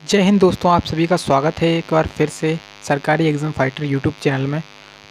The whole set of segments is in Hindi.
जय हिंद दोस्तों, आप सभी का स्वागत है एक बार फिर से सरकारी एग्ज़ाम फाइटर यूट्यूब चैनल में।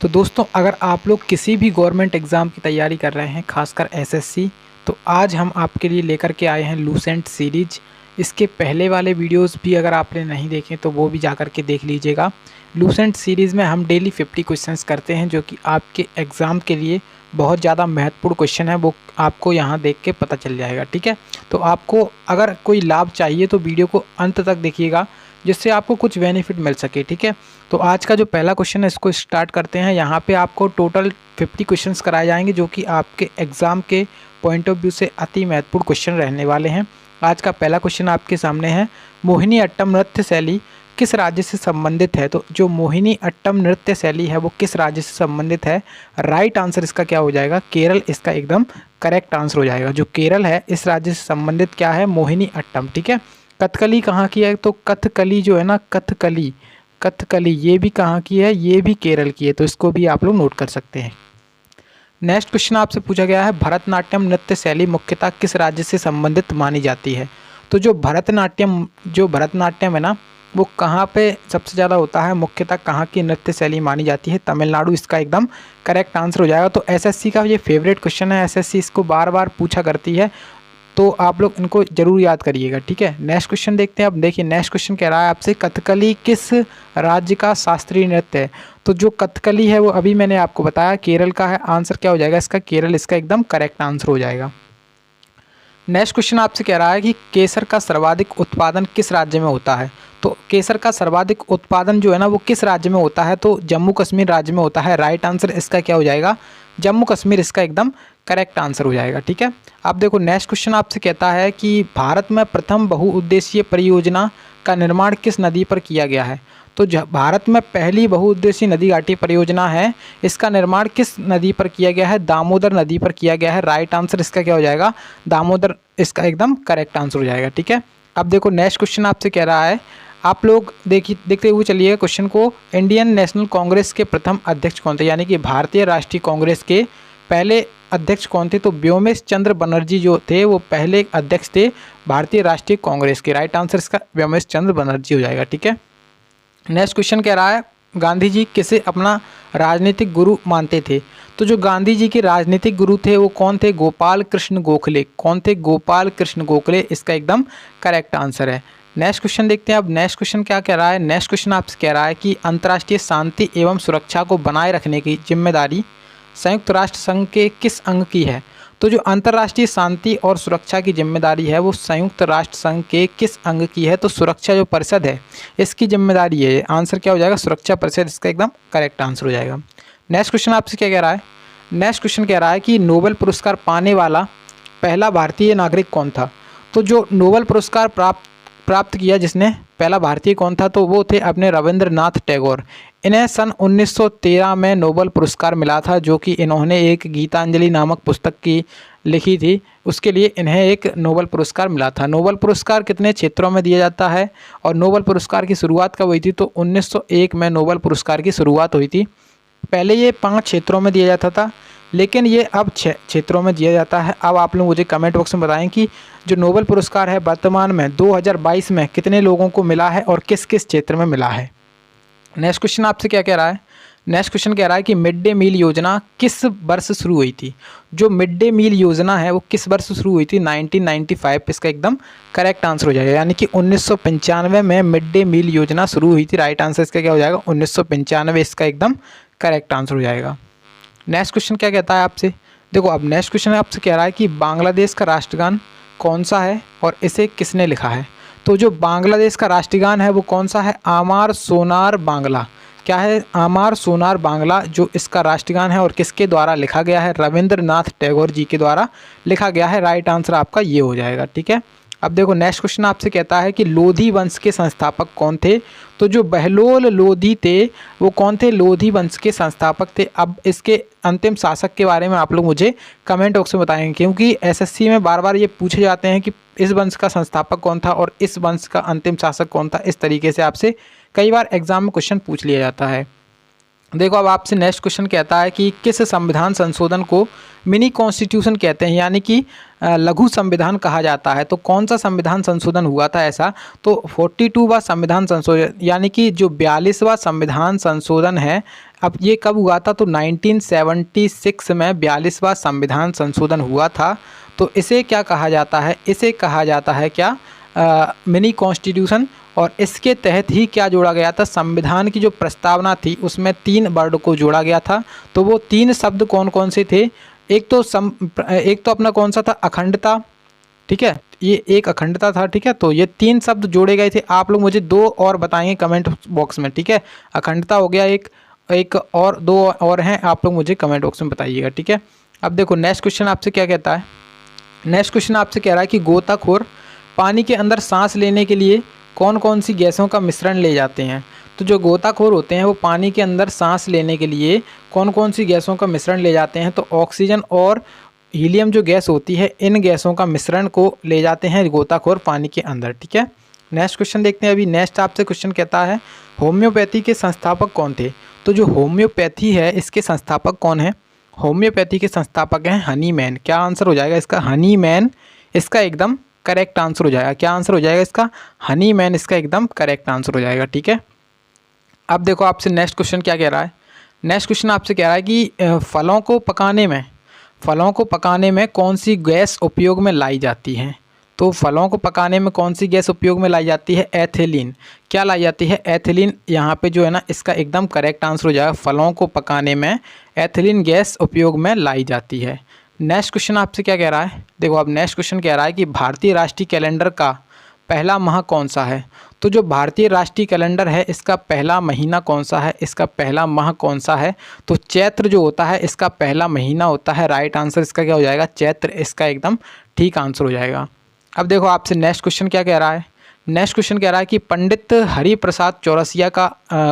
तो दोस्तों, अगर आप लोग किसी भी गवर्नमेंट एग्ज़ाम की तैयारी कर रहे हैं, खासकर एसएससी, तो आज हम आपके लिए लेकर के आए हैं लूसेंट सीरीज। इसके पहले वाले वीडियोस भी अगर आपने नहीं देखे तो वो भी जा कर के देख लीजिएगा। लूसेंट सीरीज़ में हम डेली 50 क्वेश्चंस करते हैं, जो कि आपके एग्ज़ाम के लिए बहुत ज़्यादा महत्वपूर्ण क्वेश्चन है, वो आपको यहाँ देख के पता चल जाएगा। ठीक है, तो आपको अगर कोई लाभ चाहिए तो वीडियो को अंत तक देखिएगा, जिससे आपको कुछ बेनिफिट मिल सके। ठीक है, तो आज का जो पहला क्वेश्चन है इसको स्टार्ट करते हैं। यहाँ पे आपको टोटल 50 क्वेश्चंस कराए जाएंगे, जो कि आपके एग्ज़ाम के पॉइंट ऑफ व्यू से अति महत्वपूर्ण क्वेश्चन रहने वाले हैं। आज का पहला क्वेश्चन आपके सामने है, मोहिनी अट्टम नृत्य शैली किस राज्य से संबंधित है? तो जो मोहिनी अट्टम नृत्य शैली है वो किस राज्य से संबंधित है? राइट आंसर इसका क्या हो जाएगा? केरल इसका एकदम करेक्ट आंसर हो जाएगा। जो केरल है इस राज्य से संबंधित क्या है? मोहिनी अट्टम। ठीक है, कथकली कहाँ की है? तो कथकली जो है ना, कथकली ये भी कहाँ की है? ये भी केरल की है। तो इसको भी आप लोग नोट कर सकते हैं। नेक्स्ट क्वेश्चन आपसे पूछा गया है, भरतनाट्यम नृत्य शैली मुख्यतः किस राज्य से संबंधित मानी जाती है? तो जो भरतनाट्यम है ना, वो कहाँ पे सबसे ज़्यादा होता है? मुख्यतः कहाँ की नृत्य शैली मानी जाती है? तमिलनाडु इसका एकदम करेक्ट आंसर हो जाएगा। तो एसएससी का ये फेवरेट क्वेश्चन है, एसएससी इसको बार बार पूछा करती है, तो आप लोग इनको जरूर याद करिएगा। ठीक है, नेक्स्ट क्वेश्चन देखते हैं। अब देखिए, नेक्स्ट क्वेश्चन कह रहा है आपसे, कथकली किस राज्य का शास्त्रीय नृत्य है? तो जो कथकली है वो अभी मैंने आपको बताया केरल का है। आंसर क्या हो जाएगा इसका? केरल इसका एकदम करेक्ट आंसर हो जाएगा। नेक्स्ट क्वेश्चन आपसे कह रहा है कि केसर का सर्वाधिक उत्पादन किस राज्य में होता है? तो केसर का सर्वाधिक उत्पादन जो है ना वो किस राज्य में होता है? तो जम्मू कश्मीर राज्य में होता है। राइट आंसर इसका क्या हो जाएगा? जम्मू कश्मीर इसका एकदम करेक्ट आंसर हो जाएगा। ठीक है, अब देखो नेक्स्ट क्वेश्चन आपसे कहता है कि भारत में प्रथम बहुउद्देशीय परियोजना का निर्माण किस नदी पर किया गया है? तो भारत में पहली बहुउद्देशीय नदी घाटी परियोजना है, इसका निर्माण किस नदी पर किया गया है? दामोदर नदी पर किया गया है। राइट आंसर इसका क्या हो जाएगा? दामोदर इसका एकदम करेक्ट आंसर हो जाएगा। ठीक है, अब देखो नेक्स्ट क्वेश्चन आपसे कह रहा है, आप लोग देखते हुए चलिए क्वेश्चन को, इंडियन नेशनल कांग्रेस के प्रथम अध्यक्ष कौन थे? यानी कि भारतीय राष्ट्रीय कांग्रेस के पहले अध्यक्ष कौन थे? तो व्योमेश चंद्र बनर्जी जो थे वो पहले अध्यक्ष थे भारतीय राष्ट्रीय कांग्रेस के। राइट आंसर इसका व्योमेश चंद्र बनर्जी हो जाएगा। ठीक है, नेक्स्ट क्वेश्चन कह रहा है, गांधी जी किसे अपना राजनीतिक गुरु मानते थे? तो जो गांधी जी के राजनीतिक गुरु थे वो कौन थे? गोपाल कृष्ण गोखले। कौन थे? गोपाल कृष्ण गोखले इसका एकदम करेक्ट आंसर है। नेक्स्ट क्वेश्चन देखते हैं। अब नेक्स्ट क्वेश्चन क्या कह रहा है? नेक्स्ट क्वेश्चन आपसे कह रहा है कि अंतर्राष्ट्रीय शांति एवं सुरक्षा को बनाए रखने की जिम्मेदारी संयुक्त राष्ट्र संघ के किस अंग की है? तो जो अंतर्राष्ट्रीय शांति और सुरक्षा की जिम्मेदारी है वो संयुक्त राष्ट्र संघ के किस अंग की है? तो सुरक्षा जो परिषद है इसकी जिम्मेदारी है। आंसर क्या हो जाएगा? सुरक्षा परिषद इसका एकदम करेक्ट आंसर हो जाएगा। नेक्स्ट क्वेश्चन आपसे क्या कह रहा है? नेक्स्ट क्वेश्चन कह रहा है कि नोबेल पुरस्कार पाने वाला पहला भारतीय नागरिक कौन था? तो जो नोबेल पुरस्कार प्राप्त किया जिसने पहला भारतीय कौन था? तो वो थे अपने रविंद्रनाथ टैगोर। इन्हें सन 1913 में नोबेल पुरस्कार मिला था, जो कि इन्होंने एक गीतांजलि नामक पुस्तक की लिखी थी, उसके लिए इन्हें एक नोबेल पुरस्कार मिला था। नोबेल पुरस्कार कितने क्षेत्रों में दिया जाता है और नोबेल पुरस्कार की शुरुआत कब हुई थी? तो 1901 में नोबेल पुरस्कार की शुरुआत हुई थी। पहले ये 5 क्षेत्रों में दिया जाता था, लेकिन ये अब 6 क्षेत्रों में दिया जाता है। अब आप लोग मुझे कमेंट बॉक्स में बताएं कि जो नोबेल पुरस्कार है वर्तमान में 2022 में कितने लोगों को मिला है और किस किस क्षेत्र में मिला है। नेक्स्ट क्वेश्चन आपसे क्या कह रहा है? नेक्स्ट क्वेश्चन कह रहा है कि मिड डे मील योजना किस वर्ष शुरू हुई थी? जो मिड डे मील योजना है वो किस वर्ष शुरू हुई थी? 1995 इसका एकदम करेक्ट आंसर हो जाएगा। यानी कि 1995 में मिड डे मील योजना शुरू हुई थी। राइट आंसर इसका क्या हो जाएगा? 1995 इसका एकदम करेक्ट आंसर हो जाएगा। नेक्स्ट क्वेश्चन क्या कहता है आपसे? देखो, अब नेक्स्ट क्वेश्चन आपसे कह रहा है कि बांग्लादेश का राष्ट्रगान कौन सा है और इसे किसने लिखा है? तो जो बांग्लादेश का राष्ट्रगान है वो कौन सा है? आमार सोनार बांग्ला। क्या है? आमार सोनार बांग्ला जो इसका राष्ट्रगान है और किसके द्वारा लिखा गया है? रविंद्रनाथ टैगोर जी के द्वारा लिखा गया है। राइट आंसर आपका ये हो जाएगा। ठीक है, अब देखो नेक्स्ट क्वेश्चन आपसे कहता है कि लोधी वंश के संस्थापक कौन थे? तो जो बहलोल लोधी थे वो कौन थे? लोधी वंश के संस्थापक थे। अब इसके अंतिम शासक के बारे में आप लोग मुझे कमेंट बॉक्स में बताएंगे, क्योंकि एसएससी में बार बार ये पूछे जाते हैं कि इस वंश का संस्थापक कौन था और इस वंश का अंतिम शासक कौन था। इस तरीके से आपसे कई बार एग्जाम में क्वेश्चन पूछ लिया जाता है। देखो अब आपसे नेक्स्ट क्वेश्चन कहता है कि किस संविधान संशोधन को मिनी कॉन्स्टिट्यूशन कहते हैं, यानी कि लघु संविधान कहा जाता है। तो कौन सा संविधान संशोधन हुआ था ऐसा? तो 42वां संविधान संशोधन, यानी कि जो 42वां संविधान संशोधन है, अब ये कब हुआ था? तो 1976 में 42वां संविधान संशोधन हुआ था। तो इसे क्या कहा जाता है? इसे कहा जाता है क्या? Mini constitution. और इसके तहत ही क्या जोड़ा गया था? संविधान की जो प्रस्तावना थी उसमें 3 वर्ड को जोड़ा गया था। तो वो 3 शब्द कौन कौन से थे? एक तो अपना कौन सा था? अखंडता, ठीक है, ये एक अखंडता था, ठीक है। तो ये 3 शब्द जोड़े गए थे। आप लोग मुझे 2 और बताएंगे कमेंट बॉक्स में, ठीक है। अखंडता हो गया एक और 2 और हैं, आप लोग मुझे कमेंट बॉक्स में बताइएगा, ठीक है। अब देखो नेक्स्ट क्वेश्चन आपसे क्या कहता है। नेक्स्ट क्वेश्चन आपसे कह रहा है कि गोताखोर पानी के अंदर सांस लेने के लिए कौन कौन सी गैसों का मिश्रण ले जाते हैं? तो जो गोताखोर होते हैं वो पानी के अंदर सांस लेने के लिए कौन कौन सी गैसों का मिश्रण ले जाते हैं? तो ऑक्सीजन और हीलियम जो गैस होती है, इन गैसों का मिश्रण को ले जाते हैं गोताखोर पानी के अंदर, ठीक है। नेक्स्ट क्वेश्चन देखते हैं। अभी नेक्स्ट आपसे क्वेश्चन कहता है होम्योपैथी के संस्थापक कौन थे? तो जो होम्योपैथी है इसके संस्थापक कौन है? होम्योपैथी के संस्थापक हैं हनीमैन। क्या आंसर हो जाएगा इसका? हनीमैन इसका एकदम करेक्ट आंसर हो जाएगा। क्या आंसर हो जाएगा इसका? हनीमैन इसका एकदम करेक्ट आंसर हो जाएगा, ठीक है। अब देखो आपसे नेक्स्ट क्वेश्चन क्या कह रहा है। नेक्स्ट क्वेश्चन आपसे कह रहा है कि फलों को पकाने में कौन सी गैस उपयोग में लाई जाती है? तो फलों को पकाने में कौन सी गैस उपयोग में लाई जाती है? एथिलीन। क्या लाई जाती है? एथिलीन। यहाँ पे जो है ना इसका एकदम करेक्ट आंसर हो जाएगा। फलों को पकाने में एथिलीन गैस उपयोग में लाई जाती है। नेक्स्ट क्वेश्चन आपसे क्या कह रहा है? देखो अब नेक्स्ट क्वेश्चन कह रहा है कि भारतीय राष्ट्रीय कैलेंडर का पहला माह कौन सा है? तो जो भारतीय राष्ट्रीय कैलेंडर है इसका पहला महीना कौन सा है? इसका पहला माह कौन सा है? तो चैत्र जो होता है इसका पहला महीना होता है। राइट आंसर इसका क्या हो जाएगा? चैत्र इसका एकदम ठीक आंसर हो जाएगा। अब देखो आपसे नेक्स्ट क्वेश्चन क्या कह रहा है। नेक्स्ट क्वेश्चन कह रहा है कि पंडित हरिप्रसाद चौरसिया का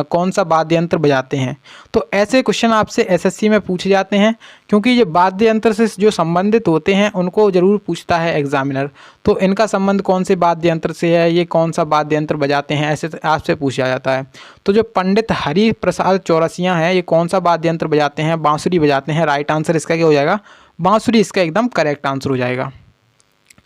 कौन सा वाद्य यंत्र बजाते हैं? तो ऐसे क्वेश्चन आपसे एसएससी में पूछे जाते हैं, क्योंकि ये वाद्य यंत्र से जो संबंधित होते हैं उनको ज़रूर पूछता है एग्जामिनर। तो इनका संबंध कौन से वाद्य यंत्र से है, ये कौन सा वाद्य यंत्र बजाते हैं, ऐसे आपसे पूछा जाता है। तो जो पंडित हरिप्रसाद चौरसिया हैं ये कौन सा वाद्य यंत्र बजाते हैं? बांसुरी बजाते हैं। राइट आंसर इसका क्या हो जाएगा? बांसुरी इसका एकदम करेक्ट आंसर हो जाएगा।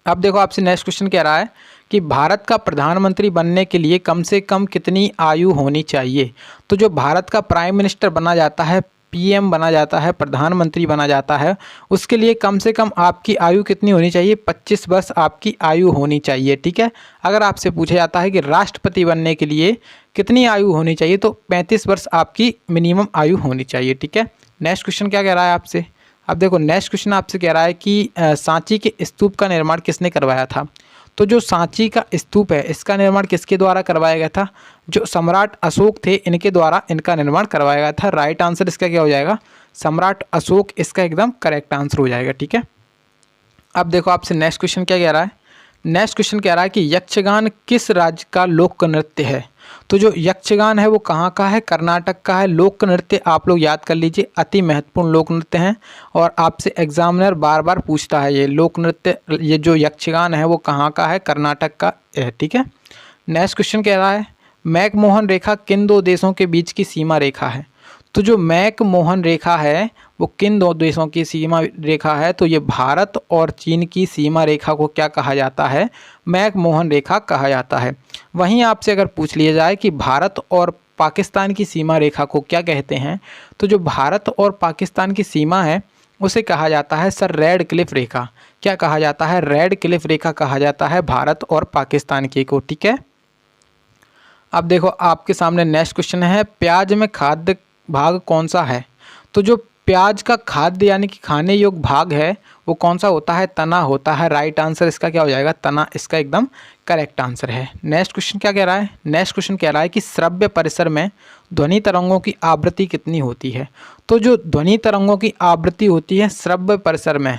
अब देखो आपसे नेक्स्ट क्वेश्चन कह रहा है कि भारत का प्रधानमंत्री बनने के लिए कम से कम कितनी आयु होनी चाहिए? तो जो भारत का प्राइम मिनिस्टर बना जाता है, पीएम बना जाता है, प्रधानमंत्री बना जाता है, उसके लिए कम से कम आपकी आयु कितनी होनी चाहिए? 25 वर्ष आपकी आयु होनी चाहिए, ठीक है। अगर आपसे पूछा जाता है कि राष्ट्रपति बनने के लिए कितनी आयु होनी चाहिए, तो 35 वर्ष आपकी मिनिमम आयु होनी चाहिए, ठीक है। नेक्स्ट क्वेश्चन क्या कह रहा है आपसे। अब देखो नेक्स्ट क्वेश्चन आपसे कह रहा है कि सांची के स्तूप का निर्माण किसने करवाया था? तो जो सांची का स्तूप है इसका निर्माण किसके द्वारा करवाया गया था? जो सम्राट अशोक थे इनके द्वारा इनका निर्माण करवाया गया था। राइट आंसर इसका क्या हो जाएगा? सम्राट अशोक इसका एकदम करेक्ट आंसर हो जाएगा, ठीक है। अब देखो आपसे नेक्स्ट क्वेश्चन क्या कह रहा है। नेक्स्ट क्वेश्चन कह रहा है कि यक्षगान किस राज्य का लोक नृत्य है? तो जो यक्षगान है वो कहाँ का है? कर्नाटक का है। लोक नृत्य आप लोग याद कर लीजिए, अति महत्वपूर्ण लोक नृत्य हैं और आपसे एग्जामिनर बार बार पूछता है ये लोक नृत्य, ये जो यक्षगान है वो कहाँ का है? कर्नाटक का है, ठीक है। नेक्स्ट क्वेश्चन कह रहा है मैकमोहन रेखा किन 2 देशों के बीच की सीमा रेखा है? तो जो मैकमोहन रेखा है वो किन 2 देशों की सीमा रेखा है? तो ये भारत और चीन की सीमा रेखा को क्या कहा जाता है? मैकमोहन रेखा कहा जाता है। वहीं आपसे अगर पूछ लिया जाए कि भारत और पाकिस्तान की सीमा रेखा को क्या कहते हैं, तो जो भारत और पाकिस्तान की सीमा है उसे कहा जाता है सर रेड क्लिफ रेखा। क्या कहा जाता है? रेड क्लिफ रेखा कहा जाता है भारत और पाकिस्तान की को, ठीक है। अब देखो आपके सामने नेक्स्ट क्वेश्चन है प्याज में खाद्य भाग कौन सा है? तो जो प्याज का खाद्य यानी कि खाने योग्य भाग है वो कौन सा होता है? तना होता है। राइट आंसर इसका क्या हो जाएगा? तना इसका एकदम करेक्ट आंसर है। नेक्स्ट क्वेश्चन क्या कह रहा है। नेक्स्ट क्वेश्चन कह रहा है कि श्रव्य परिसर में ध्वनि तरंगों की आवृत्ति कितनी होती है। तो जो ध्वनि तरंगों की आवृत्ति होती है श्रव्य परिसर में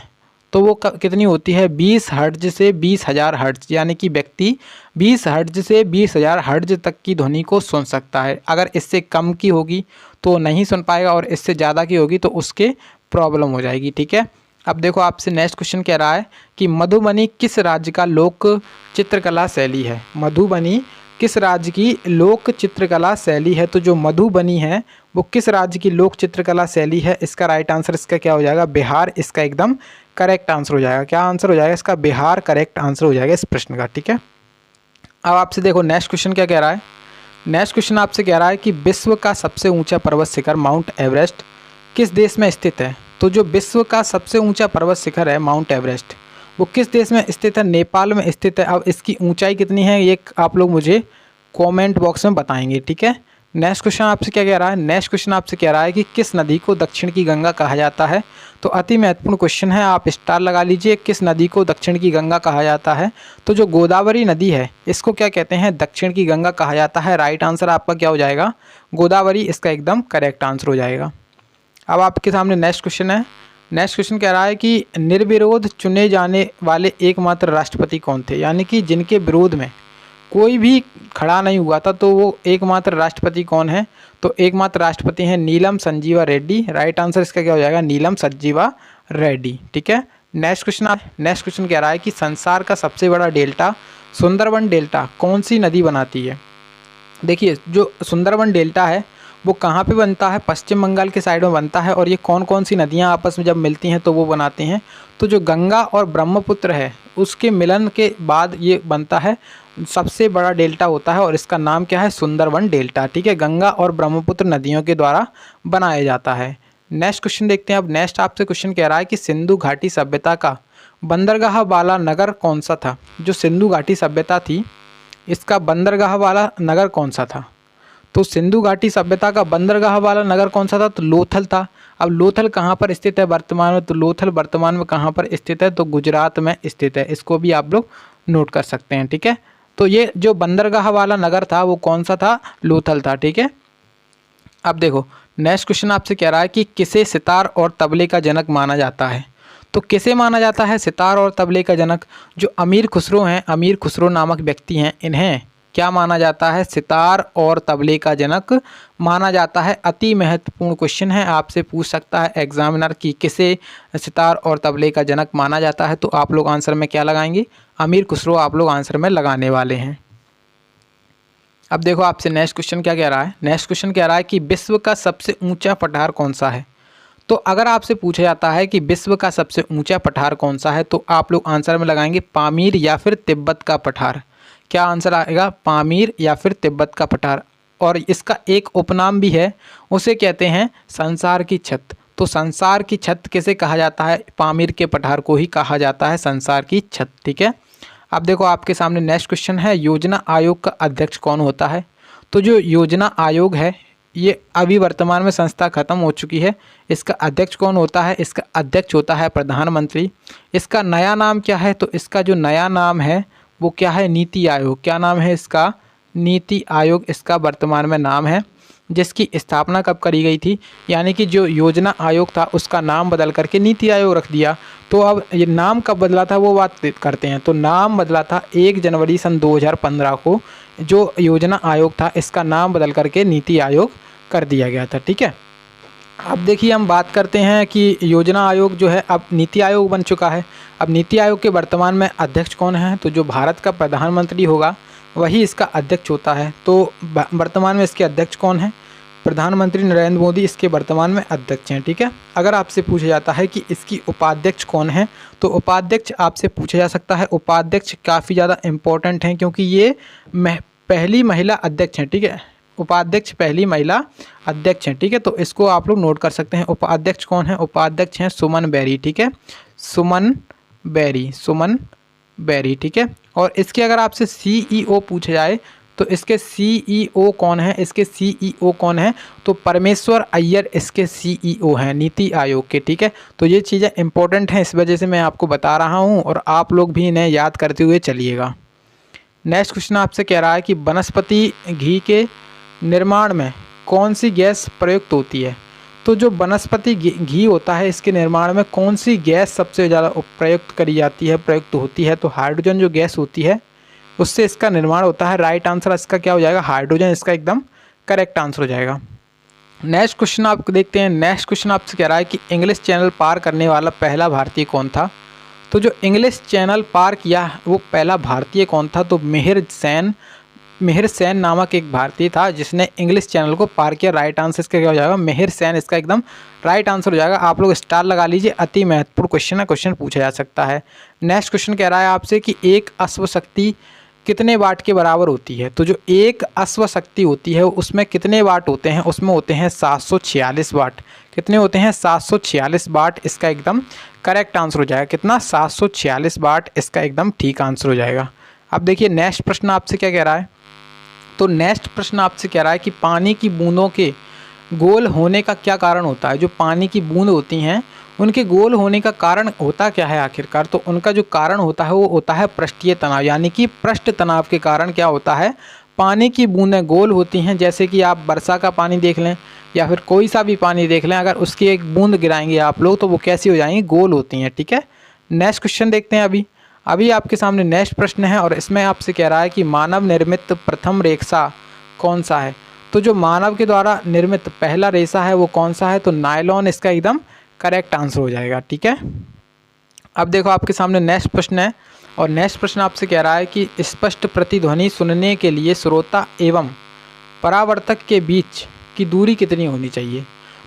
तो वो कितनी होती है? 20 हर्ट्ज से 20,000 हर्ट्ज, यानी कि व्यक्ति 20 हर्ट्ज से 20,000 हर्ट्ज तक की ध्वनि को सुन सकता है। अगर इससे कम की होगी तो नहीं सुन पाएगा और इससे ज़्यादा की होगी तो उसके प्रॉब्लम हो जाएगी, ठीक है। अब देखो आपसे नेक्स्ट क्वेश्चन कह रहा है कि मधुबनी किस राज्य का लोक चित्रकला शैली है। मधुबनी किस राज्य की लोक चित्रकला शैली है? तो जो मधुबनी है वो किस राज्य की लोक चित्रकला शैली है? इसका राइट आंसर इसका क्या हो जाएगा? बिहार इसका एकदम करेक्ट आंसर हो जाएगा। क्या आंसर हो जाएगा इसका? बिहार करेक्ट आंसर हो जाएगा इस प्रश्न का। ठीक है, अब आपसे देखो नेक्स्ट क्वेश्चन क्या कह रहा है। नेक्स्ट क्वेश्चन आपसे कह रहा है कि विश्व का सबसे ऊंचा पर्वत शिखर माउंट एवरेस्ट किस देश में स्थित है? तो जो विश्व का सबसे ऊंचा पर्वत शिखर है माउंट एवरेस्ट वो किस देश में स्थित है? नेपाल में स्थित है। अब इसकी ऊंचाई कितनी है ये आप लोग मुझे कमेंट बॉक्स में बताएंगे। ठीक है, नेक्स्ट क्वेश्चन आपसे क्या कह रहा है। नेक्स्ट क्वेश्चन आपसे कह रहा है कि किस नदी को दक्षिण की गंगा कहा जाता है? तो अति महत्वपूर्ण क्वेश्चन है, आप स्टार लगा लीजिए। किस नदी को दक्षिण की गंगा कहा जाता है? तो जो गोदावरी नदी है इसको क्या कहते हैं? दक्षिण की गंगा कहा जाता है। राइट आंसर आपका क्या हो जाएगा? गोदावरी इसका एकदम करेक्ट आंसर हो जाएगा। अब आपके सामने नेक्स्ट क्वेश्चन है। नेक्स्ट क्वेश्चन कह रहा है कि निर्विरोध चुने जाने वाले एकमात्र राष्ट्रपति कौन थे? यानी कि जिनके विरोध में कोई भी खड़ा नहीं हुआ था, तो वो एकमात्र राष्ट्रपति कौन है? तो एकमात्र राष्ट्रपति हैं नीलम संजीवा रेड्डी। राइट आंसर इसका क्या हो जाएगा? नीलम संजीवा रेड्डी। ठीक है, नेक्स्ट क्वेश्चन कह रहा है कि संसार का सबसे बड़ा डेल्टा सुंदरबन डेल्टा कौन सी नदी बनाती है? देखिए, जो सुंदरबन डेल्टा है वो कहाँ पे बनता है? पश्चिम बंगाल के साइड में बनता है। और ये कौन कौन सी नदियाँ आपस में जब मिलती हैं तो वो बनाती हैं? तो जो गंगा और ब्रह्मपुत्र है उसके मिलन के बाद ये बनता है, सबसे बड़ा डेल्टा होता है और इसका नाम क्या है? सुंदरबन डेल्टा। ठीक है, गंगा और ब्रह्मपुत्र नदियों के द्वारा बनाया जाता है। नेक्स्ट क्वेश्चन देखते हैं। अब नेक्स्ट आपसे क्वेश्चन कह रहा है कि सिंधु घाटी सभ्यता का बंदरगाह वाला नगर कौन सा था? जो सिंधु घाटी सभ्यता थी इसका बंदरगाह वाला नगर कौन सा था? तो सिंधु घाटी सभ्यता का बंदरगाह वाला नगर कौन सा था? तो लोथल था। अब लोथल कहाँ पर स्थित है वर्तमान में? तो लोथल वर्तमान में कहाँ पर स्थित है? तो गुजरात में स्थित है। इसको भी आप लोग नोट कर सकते हैं। ठीक है, तो ये जो बंदरगाह वाला नगर था वो कौन सा था? लोथल था। ठीक है, अब देखो नेक्स्ट क्वेश्चन आपसे कह रहा है कि किसे सितार और तबले का जनक माना जाता है? तो किसे माना जाता है सितार और तबले का जनक? जो अमीर खुसरो हैं, अमीर खुसरो नामक व्यक्ति हैं, इन्हें क्या माना जाता है? सितार और तबले का जनक माना जाता है। अति महत्वपूर्ण क्वेश्चन है, आपसे पूछ सकता है एग्जामिनर कि किसे सितार और तबले का जनक माना जाता है? तो आप लोग आंसर में क्या लगाएंगे? अमीर खुसरो आप लोग आंसर में लगाने वाले हैं। अब देखो आपसे नेक्स्ट क्वेश्चन क्या कह रहा है। नेक्स्ट क्वेश्चन कह रहा है कि विश्व का सबसे ऊंचा पठार कौन सा है? तो अगर आपसे पूछा जाता है कि विश्व का सबसे ऊंचा पठार कौन सा है तो आप लोग आंसर में लगाएंगे पामीर या फिर तिब्बत का पठार। क्या आंसर आएगा? पामीर या फिर तिब्बत का पठार। और इसका एक उपनाम भी है, उसे कहते हैं संसार की छत। तो संसार की छत किसे कहा जाता है? पामीर के पठार को ही कहा जाता है संसार की छत। ठीक है, अब देखो आपके सामने नेक्स्ट क्वेश्चन है, योजना आयोग का अध्यक्ष कौन होता है? तो जो योजना आयोग है ये अभी वर्तमान में संस्था खत्म हो चुकी है। इसका अध्यक्ष कौन होता है? इसका अध्यक्ष होता है प्रधानमंत्री। इसका नया नाम क्या है? तो इसका जो नया नाम है वो क्या है? नीति आयोग। क्या नाम है इसका? नीति आयोग इसका वर्तमान में नाम है, जिसकी स्थापना कब करी गई थी? यानी कि जो योजना आयोग था उसका नाम बदल करके नीति आयोग रख दिया। तो अब ये नाम कब बदला था वो बात करते हैं। तो नाम बदला था 1 जनवरी सन 2015 को। जो योजना आयोग था इसका नाम बदल करके नीति आयोग कर दिया गया था। ठीक है, अब देखिए हम बात करते हैं कि योजना आयोग जो है अब नीति आयोग बन चुका है। अब नीति आयोग के वर्तमान में अध्यक्ष कौन है? तो जो भारत का प्रधानमंत्री होगा वही इसका अध्यक्ष होता है। तो वर्तमान में इसके अध्यक्ष कौन है? प्रधानमंत्री नरेंद्र मोदी इसके वर्तमान में अध्यक्ष हैं। ठीक है, अगर आपसे पूछा जाता है कि इसकी उपाध्यक्ष कौन है तो उपाध्यक्ष आपसे पूछा जा सकता है। उपाध्यक्ष काफ़ी ज़्यादा इम्पोर्टेंट हैं क्योंकि ये पहली महिला अध्यक्ष हैं। ठीक है, उपाध्यक्ष पहली महिला अध्यक्ष हैं। ठीक है, तो इसको आप लोग नोट कर सकते हैं। उपाध्यक्ष कौन है? उपाध्यक्ष हैं सुमन बेरी। ठीक है, सुमन बेरी। ठीक है, और इसके अगर आपसे सीईओ पूछा जाए तो इसके सीईओ कौन है? इसके सीईओ कौन है? तो परमेश्वर अय्यर इसके सीईओ हैं नीति आयोग के। ठीक है, तो ये चीज़ें इंपॉर्टेंट हैं, इस वजह से मैं आपको बता रहा हूँ और आप लोग भी इन्हें याद करते हुए चलिएगा। नेक्स्ट क्वेश्चन आपसे कह रहा है कि वनस्पति घी के निर्माण में कौन सी गैस प्रयुक्त होती है? तो जो वनस्पति घी होता है इसके निर्माण में कौन सी गैस सबसे ज़्यादा प्रयुक्त करी जाती है, प्रयुक्त होती है? तो हाइड्रोजन जो गैस होती है उससे इसका निर्माण होता है। राइट आंसर इसका क्या हो जाएगा? हाइड्रोजन इसका एकदम करेक्ट आंसर हो जाएगा। नेक्स्ट क्वेश्चन आप देखते हैं। नेक्स्ट क्वेश्चन आपसे कह रहा है कि इंग्लिश चैनल पार करने वाला पहला भारतीय कौन था? तो जो इंग्लिश चैनल पार किया वो पहला भारतीय कौन था? तो मिहिर सेन मिहिर सेन नामक एक भारतीय था जिसने इंग्लिश चैनल को पार किया। राइट आंसर इसका क्या हो जाएगा? मिहिर सेन इसका एकदम राइट आंसर हो जाएगा। आप लोग स्टार लगा लीजिए, अति महत्वपूर्ण क्वेश्चन है, क्वेश्चन पूछा जा सकता है। नेक्स्ट क्वेश्चन कह रहा है आपसे कि एक अश्व शक्ति कितने वाट के बराबर होती है? तो जो एक अश्व शक्ति होती है उसमें कितने वाट होते हैं? उसमें होते हैं 746 वाट। कितने होते हैं? 746 वाट इसका एकदम करेक्ट आंसर हो जाएगा। कितना? 746 वाट इसका एकदम ठीक आंसर हो जाएगा। अब देखिए नेक्स्ट प्रश्न आपसे क्या कह रहा है। तो नेक्स्ट प्रश्न आपसे कह रहा है कि पानी की बूंदों के गोल होने का क्या कारण होता है? जो पानी की बूंद होती हैं उनके गोल होने का कारण होता क्या है आखिरकार? तो उनका जो कारण होता है वो होता है पृष्ठीय तनाव, यानी कि पृष्ठ तनाव के कारण क्या होता है? पानी की बूंदें गोल होती हैं। जैसे कि आप वर्षा का पानी देख लें या फिर कोई सा भी पानी देख लें, अगर उसकी एक बूंद गिराएंगे आप लोग तो वो कैसी हो जाएंगी? गोल होती हैं। ठीक है, नेक्स्ट क्वेश्चन देखते हैं। अभी आपके सामने नेक्स्ट प्रश्न है और इसमें आपसे कह रहा है कि मानव निर्मित प्रथम रेखा कौन सा है? तो जो मानव के द्वारा निर्मित पहला रेशा है वो कौन सा है? तो नायलॉन इसका एकदम करेक्ट आंसर हो जाएगा। ठीक है, अब देखो आपके सामने नेक्स्ट प्रश्न है और नेक्स्ट प्रश्न आपसे कह रहा है कि स्पष्ट प्रतिध्वनि सुनने के लिए श्रोता एवं परावर्तक के बीच की दूरी कितनी होनी चाहिए?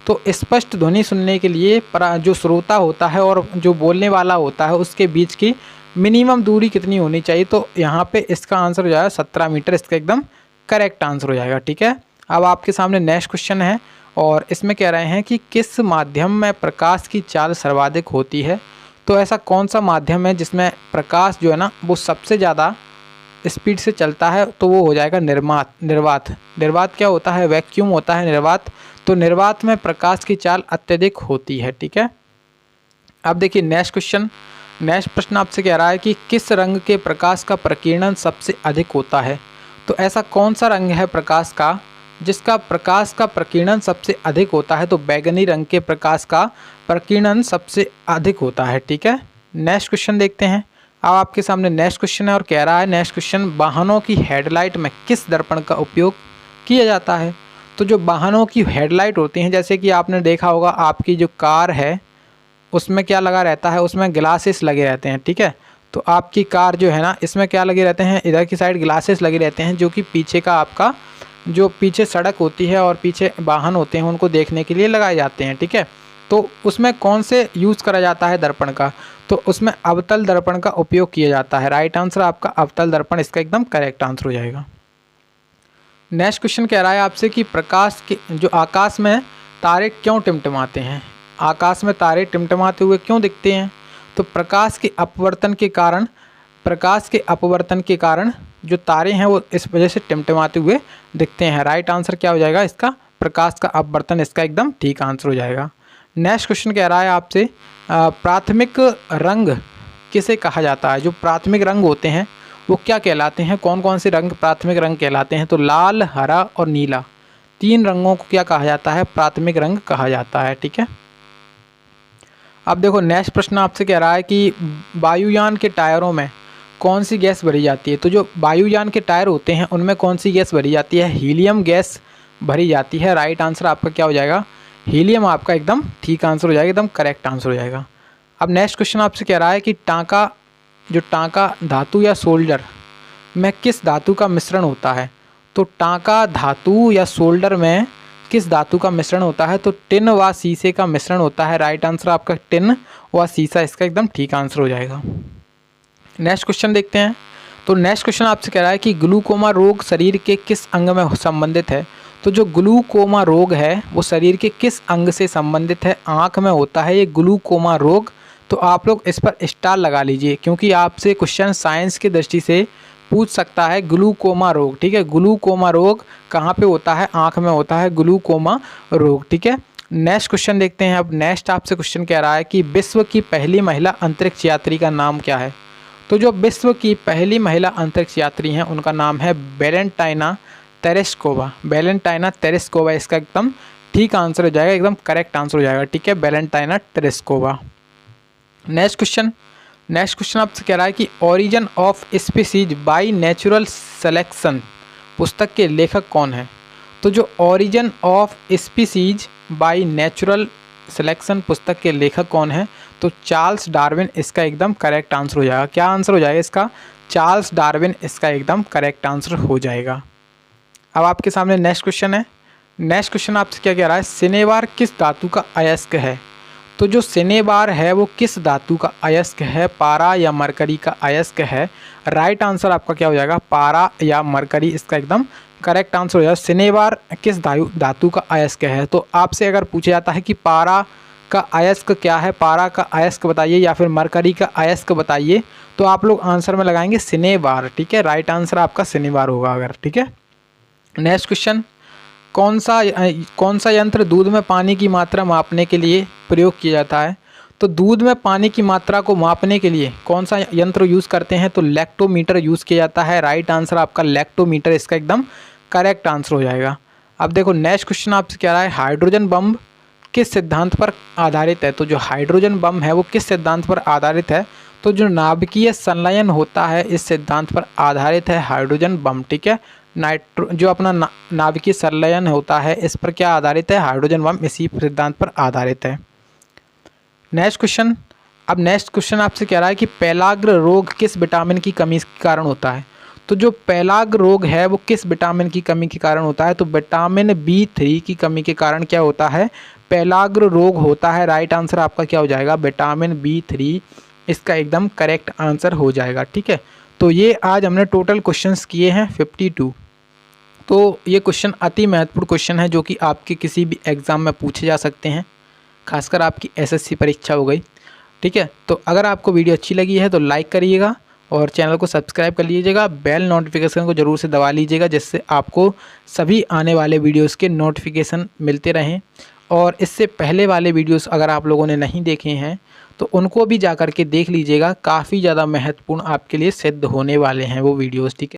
तो स्पष्ट ध्वनि सुनने के लिए जो श्रोता होता है और जो बोलने वाला होता है उसके बीच की मिनिमम दूरी कितनी होनी चाहिए? तो यहाँ पे इसका आंसर हो जाएगा 17 मीटर, इसका एकदम करेक्ट आंसर हो जाएगा। ठीक है, अब आपके सामने नेक्स्ट क्वेश्चन है और इसमें कह रहे हैं कि किस माध्यम में प्रकाश की चाल सर्वाधिक होती है? तो ऐसा कौन सा माध्यम है जिसमें प्रकाश जो है ना वो सबसे ज़्यादा स्पीड से चलता है? तो वो हो जाएगा निर्वात। निर्वात क्या होता है? वैक्यूम होता है निर्वात। तो निर्वात में प्रकाश की चाल अत्यधिक होती है। ठीक है, अब देखिए नेक्स्ट क्वेश्चन। नेक्स्ट प्रश्न आपसे कह रहा है कि किस रंग के प्रकाश का प्रकीर्णन सबसे अधिक होता है? तो ऐसा कौन सा रंग है प्रकाश का जिसका प्रकाश का प्रकीर्णन सबसे अधिक होता है? तो बैगनी रंग के प्रकाश का प्रकीर्णन सबसे अधिक होता है। ठीक है, नेक्स्ट क्वेश्चन देखते हैं। अब आपके सामने नेक्स्ट क्वेश्चन है और कह रहा है नेक्स्ट क्वेश्चन, वाहनों की हेडलाइट में किस दर्पण का उपयोग किया जाता है? तो जो वाहनों की हेडलाइट होती हैं, जैसे कि आपने देखा होगा आपकी जो कार है उसमें क्या लगा रहता है? उसमें ग्लासेस लगे रहते हैं। ठीक है, तो आपकी कार जो है ना इसमें क्या लगे रहते हैं? इधर की साइड ग्लासेस लगे रहते हैं जो कि पीछे का आपका जो पीछे सड़क होती है और पीछे वाहन होते हैं उनको देखने के लिए लगाए जाते हैं। ठीक है, तो उसमें कौन से यूज़ करा जाता है दर्पण का? तो उसमें अवतल दर्पण का उपयोग किया जाता है। राइट आंसर आपका अवतल दर्पण, इसका एकदम करेक्ट आंसर हो जाएगा। नेक्स्ट क्वेश्चन कह रहा है आपसे कि प्रकाश के जो आकाश में तारे क्यों टिमटिमाते हैं? आकाश में तारे टिमटिमाते हुए क्यों दिखते हैं? तो प्रकाश के अपवर्तन के कारण जो तारे हैं वो इस वजह से टिमटिमाते हुए दिखते हैं। राइट आंसर क्या हो जाएगा इसका? प्रकाश का अपवर्तन, इसका एकदम ठीक आंसर हो जाएगा। नेक्स्ट क्वेश्चन कह रहा है आपसे प्राथमिक रंग किसे कहा जाता है? जो प्राथमिक रंग होते हैं वो क्या कहलाते हैं? कौन कौन से रंग प्राथमिक रंग कहलाते हैं? तो लाल, हरा और नीला, तीन रंगों को क्या कहा जाता है? प्राथमिक रंग कहा जाता है। ठीक है, अब देखो नेक्स्ट प्रश्न आपसे कह रहा है कि वायुयान के टायरों में कौन सी गैस भरी जाती है? तो जो वायुयान के टायर होते हैं उनमें कौन सी गैस भरी जाती है? हीलियम गैस भरी जाती है। राइट आंसर आपका क्या हो जाएगा? हीलियम आपका एकदम ठीक आंसर हो जाएगा, एकदम करेक्ट आंसर हो जाएगा। अब नेक्स्ट क्वेश्चन आपसे कह रहा है कि टांका धातु या सोल्डर में किस धातु का मिश्रण होता है? तो टांका धातु या सोल्डर में किस धातु का मिश्रण होता है? तो टिन व शीशे का मिश्रण होता है। राइट आंसर आपका टिन व शीशा, इसका एकदम ठीक आंसर हो जाएगा। नेक्स्ट क्वेश्चन देखते हैं। तो नेक्स्ट क्वेश्चन आपसे कह रहा है कि ग्लूकोमा रोग शरीर के किस अंग में संबंधित है? तो जो ग्लूकोमा रोग है वो शरीर के किस अंग से संबंधित है? आँख में होता है ये ग्लूकोमा रोग। तो आप लोग इस पर स्टार लगा लीजिए क्योंकि आपसे क्वेश्चन साइंस की दृष्टि से पूछ सकता है ग्लूकोमा रोग। ठीक है, ग्लूकोमा रोग कहाँ पे होता है? आँख में होता है ग्लूकोमा रोग। ठीक है, नेक्स्ट क्वेश्चन देखते हैं। अब नेक्स्ट आपसे क्वेश्चन कह रहा है कि विश्व की पहली महिला अंतरिक्ष यात्री का नाम क्या है? तो जो विश्व की पहली महिला अंतरिक्ष यात्री हैं उनका नाम है वेलेंटाइना तेरेस्कोवा। वेलेंटाइना तेरेस्कोवा इसका एकदम ठीक आंसर हो जाएगा, एकदम करेक्ट आंसर हो जाएगा। ठीक है, वेलेंटाइना तेरेस्कोवा। नेक्स्ट क्वेश्चन आपसे कह रहा है कि origin of species by natural selection पुस्तक के लेखक कौन है? तो जो origin of species by natural selection पुस्तक के लेखक कौन है? तो चार्ल्स डार्विन, इसका एकदम करेक्ट आंसर हो जाएगा। क्या आंसर हो जाएगा इसका? चार्ल्स डार्विन इसका एकदम करेक्ट आंसर हो जाएगा। अब आपके सामने नेक्स्ट क्वेश्चन है। नेक्स्ट क्वेश्चन आपसे क्या कह रहा है, सिनेबार किस धातु का अयस्क है। तो जो सिनेबार है वो किस धातु का अयस्क है, पारा या मरकरी का अयस्क है। राइट आंसर आपका क्या हो जाएगा, पारा या मरकरी इसका एकदम करेक्ट आंसर हो जाएगा। सिनेबार किस धातु का अयस्क है। तो आपसे अगर पूछा जाता है कि पारा का अयस्क क्या है, पारा का अयस्क बताइए या फिर मरकरी का अयस्क बताइए, तो आप लोग आंसर में लगाएंगे सिनेबार। ठीक है, राइट आंसर आपका सिनेबार होगा अगर। ठीक है, नेक्स्ट क्वेश्चन, कौन सा यंत्र दूध में पानी की मात्रा मापने के लिए प्रयोग किया जाता है। तो दूध में पानी की मात्रा को मापने के लिए कौन सा यंत्र यूज़ करते हैं, तो लैक्टोमीटर यूज़ किया जाता है। राइट आंसर आपका लैक्टोमीटर इसका एकदम करेक्ट आंसर हो जाएगा। अब देखो नेक्स्ट क्वेश्चन आपसे क्या रहा है, हाइड्रोजन बम किस सिद्धांत पर आधारित है। तो जो हाइड्रोजन बम है वो किस सिद्धांत पर आधारित है। तो जो नाभिकीय संलयन होता है इस सिद्धांत पर आधारित है हाइड्रोजन बम। ठीक है, जो अपना नाभिकीय संलयन होता है इस पर क्या आधारित है, हाइड्रोजन बम इसी सिद्धांत पर आधारित है। नेक्स्ट क्वेश्चन, अब नेक्स्ट क्वेश्चन आपसे कह रहा है कि पेलाग्र रोग किस विटामिन की कमी के कारण होता है। तो जो पेलाग्र रोग है वो किस विटामिन की कमी के कारण होता है। तो विटामिन B3 की कमी के कारण क्या होता है, पेलाग्र रोग होता है। राइट आंसर आपका क्या हो जाएगा, विटामिन B3 इसका एकदम करेक्ट आंसर हो जाएगा। ठीक है, तो ये आज हमने टोटल क्वेश्चंस किए हैं 52। तो ये क्वेश्चन अति महत्वपूर्ण क्वेश्चन है जो कि आपके किसी भी एग्ज़ाम में पूछे जा सकते हैं, खासकर आपकी SSC परीक्षा हो गई। ठीक है, तो अगर आपको वीडियो अच्छी लगी है तो लाइक करिएगा और चैनल को सब्सक्राइब कर लीजिएगा, बेल नोटिफिकेशन को ज़रूर से दबा लीजिएगा जिससे आपको सभी आने वाले वीडियोस के नोटिफिकेशन मिलते रहें। और इससे पहले वाले वीडियोस अगर आप लोगों ने नहीं देखे हैं तो उनको भी जा कर के देख लीजिएगा, काफ़ी ज़्यादा महत्वपूर्ण आपके लिए सिद्ध होने वाले हैं वो वीडियोस। ठीक है।